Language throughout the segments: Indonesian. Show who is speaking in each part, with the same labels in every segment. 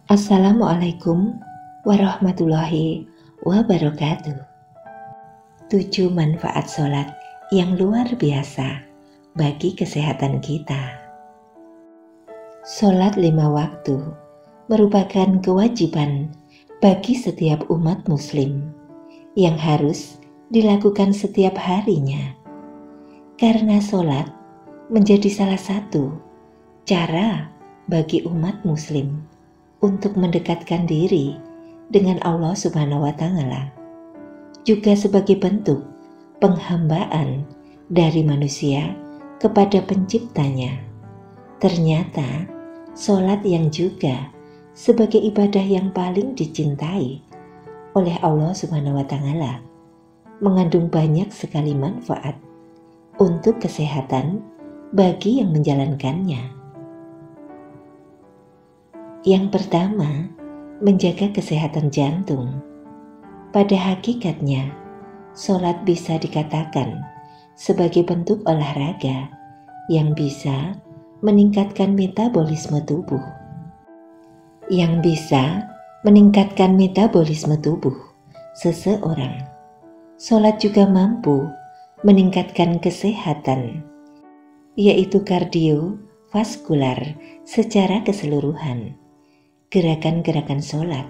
Speaker 1: Assalamualaikum warahmatullahi wabarakatuh. 7 manfaat sholat yang luar biasa bagi kesehatan kita. Sholat 5 waktu merupakan kewajiban bagi setiap umat muslim yang harus dilakukan setiap harinya. Karena sholat menjadi salah satu cara bagi umat muslim untuk mendekatkan diri dengan Allah Subhanahu wa Ta'ala, juga sebagai bentuk penghambaan dari manusia kepada penciptanya. Ternyata sholat yang juga sebagai ibadah yang paling dicintai oleh Allah Subhanahu wa Ta'ala mengandung banyak sekali manfaat untuk kesehatan bagi yang menjalankannya. Yang pertama, menjaga kesehatan jantung. Pada hakikatnya, sholat bisa dikatakan sebagai bentuk olahraga yang bisa meningkatkan metabolisme tubuh. Seseorang. Sholat juga mampu meningkatkan kesehatan, yaitu kardiovaskular secara keseluruhan. Gerakan-gerakan sholat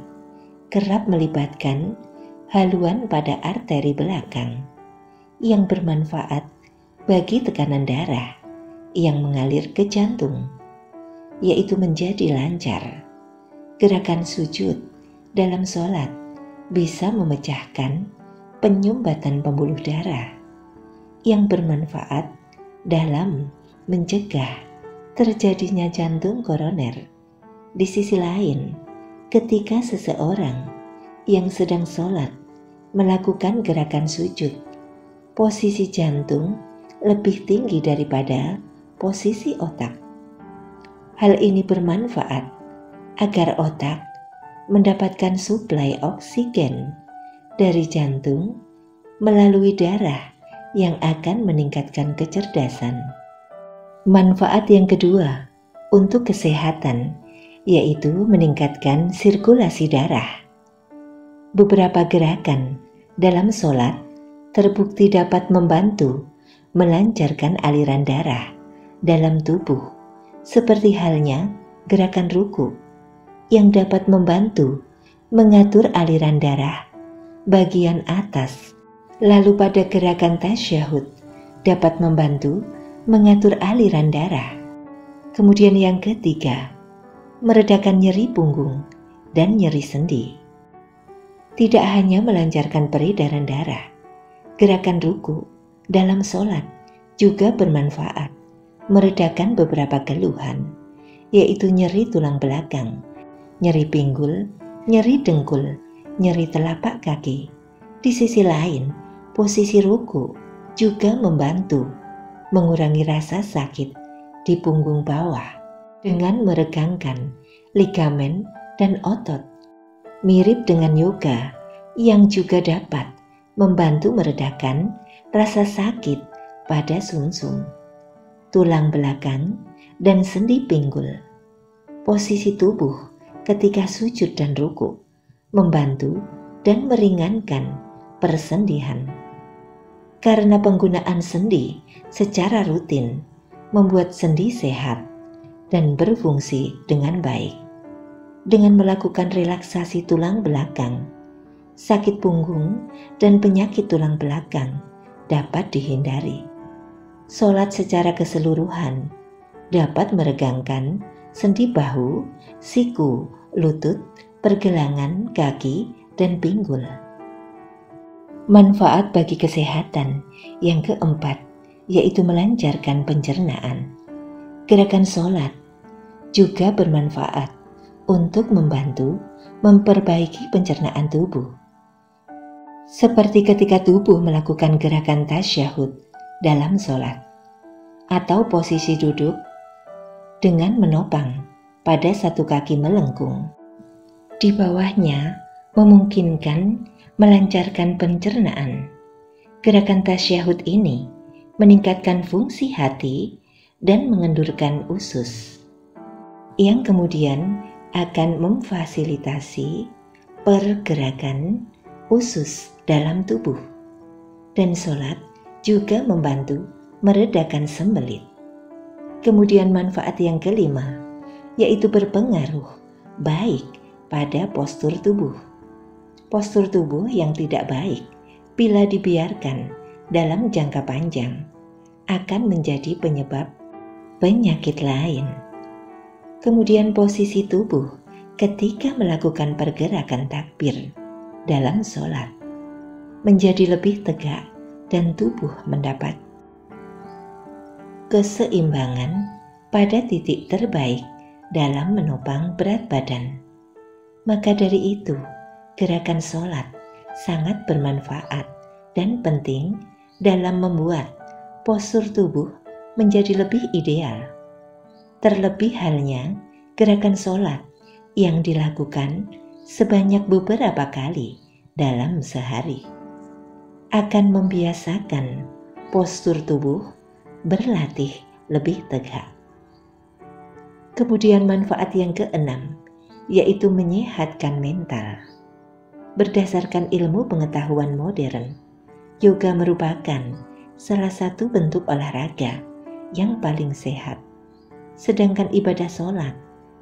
Speaker 1: kerap melibatkan haluan pada arteri belakang yang bermanfaat bagi tekanan darah yang mengalir ke jantung, yaitu menjadi lancar. Gerakan sujud dalam sholat bisa memecahkan penyumbatan pembuluh darah yang bermanfaat dalam mencegah terjadinya jantung koroner. Di sisi lain, ketika seseorang yang sedang sholat melakukan gerakan sujud, posisi jantung lebih tinggi daripada posisi otak. Hal ini bermanfaat agar otak mendapatkan suplai oksigen dari jantung melalui darah yang akan meningkatkan kecerdasan. Manfaat yang kedua untuk kesehatan yaitu meningkatkan sirkulasi darah. Beberapa gerakan dalam sholat terbukti dapat membantu melancarkan aliran darah dalam tubuh, seperti halnya gerakan ruku yang dapat membantu mengatur aliran darah bagian atas. Lalu pada gerakan tasyahud dapat membantu mengatur aliran darah. Kemudian yang ketiga, meredakan nyeri punggung dan nyeri sendi. Tidak hanya melancarkan peredaran darah, gerakan ruku dalam sholat juga bermanfaat meredakan beberapa keluhan, yaitu nyeri tulang belakang, nyeri pinggul, nyeri dengkul, nyeri telapak kaki. Di sisi lain, posisi ruku juga membantu mengurangi rasa sakit di punggung bawah dengan meregangkan ligamen dan otot. Mirip dengan yoga yang juga dapat membantu meredakan rasa sakit pada sumsum, tulang belakang, dan sendi pinggul. Posisi tubuh ketika sujud dan ruku membantu dan meringankan persendihan. Karena penggunaan sendi secara rutin membuat sendi sehat dan berfungsi dengan baik. Dengan melakukan relaksasi tulang belakang, sakit punggung dan penyakit tulang belakang dapat dihindari. Sholat secara keseluruhan dapat meregangkan sendi bahu, siku, lutut, pergelangan kaki, dan pinggul. Manfaat bagi kesehatan yang keempat yaitu melancarkan pencernaan. Gerakan sholat juga bermanfaat untuk membantu memperbaiki pencernaan tubuh. Seperti ketika tubuh melakukan gerakan tasyahud dalam sholat atau posisi duduk dengan menopang pada satu kaki melengkung. Di bawahnya memungkinkan melancarkan pencernaan. Gerakan tasyahud ini meningkatkan fungsi hati dan mengendurkan usus, yang kemudian akan memfasilitasi pergerakan usus dalam tubuh, dan sholat juga membantu meredakan sembelit. Kemudian manfaat yang kelima, yaitu berpengaruh baik pada postur tubuh. Postur tubuh yang tidak baik bila dibiarkan dalam jangka panjang akan menjadi penyebab penyakit lain. Kemudian posisi tubuh ketika melakukan pergerakan takbir dalam sholat menjadi lebih tegak dan tubuh mendapat keseimbangan pada titik terbaik dalam menopang berat badan. Maka dari itu, gerakan sholat sangat bermanfaat dan penting dalam membuat postur tubuh menjadi lebih ideal. Terlebih halnya gerakan sholat yang dilakukan sebanyak beberapa kali dalam sehari akan membiasakan postur tubuh berlatih lebih tegak. Kemudian manfaat yang keenam, yaitu menyehatkan mental. Berdasarkan ilmu pengetahuan modern, yoga merupakan salah satu bentuk olahraga yang paling sehat. Sedangkan ibadah sholat,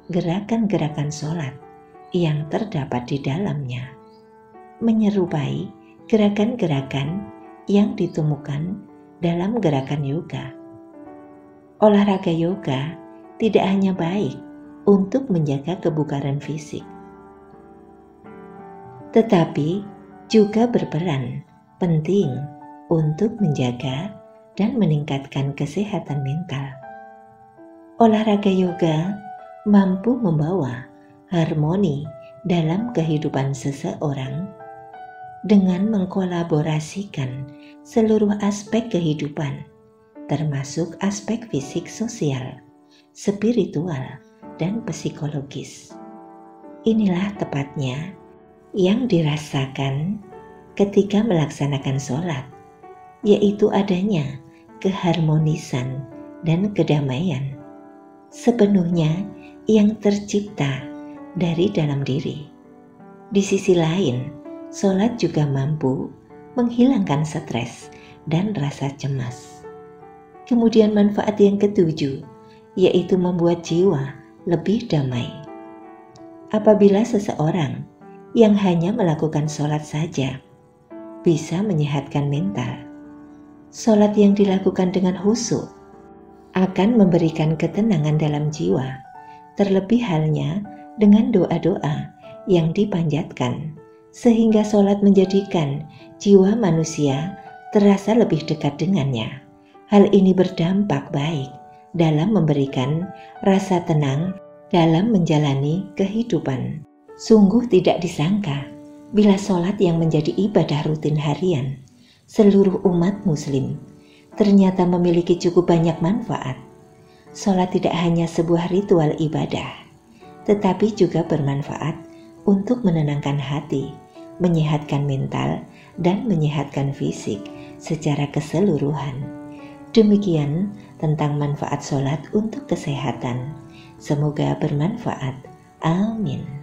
Speaker 1: gerakan-gerakan sholat yang terdapat di dalamnya menyerupai gerakan-gerakan yang ditemukan dalam gerakan yoga. Olahraga yoga tidak hanya baik untuk menjaga kebugaran fisik, tetapi juga berperan penting untuk menjaga dan meningkatkan kesehatan mental. Olahraga yoga mampu membawa harmoni dalam kehidupan seseorang dengan mengkolaborasikan seluruh aspek kehidupan, termasuk aspek fisik, sosial, spiritual, dan psikologis. Inilah tepatnya yang dirasakan ketika melaksanakan sholat, yaitu adanya keharmonisan dan kedamaian sepenuhnya yang tercipta dari dalam diri. Di sisi lain, sholat juga mampu menghilangkan stres dan rasa cemas. Kemudian manfaat yang ketujuh, yaitu membuat jiwa lebih damai. Apabila seseorang yang hanya melakukan sholat saja bisa menyehatkan mental, sholat yang dilakukan dengan khusyuk akan memberikan ketenangan dalam jiwa, terlebih halnya dengan doa-doa yang dipanjatkan, sehingga sholat menjadikan jiwa manusia terasa lebih dekat dengannya. Hal ini berdampak baik dalam memberikan rasa tenang dalam menjalani kehidupan. Sungguh tidak disangka bila sholat yang menjadi ibadah rutin harian seluruh umat muslim ternyata memiliki cukup banyak manfaat. Sholat tidak hanya sebuah ritual ibadah, tetapi juga bermanfaat untuk menenangkan hati, menyehatkan mental, dan menyehatkan fisik secara keseluruhan. Demikian tentang manfaat sholat untuk kesehatan. Semoga bermanfaat. Amin.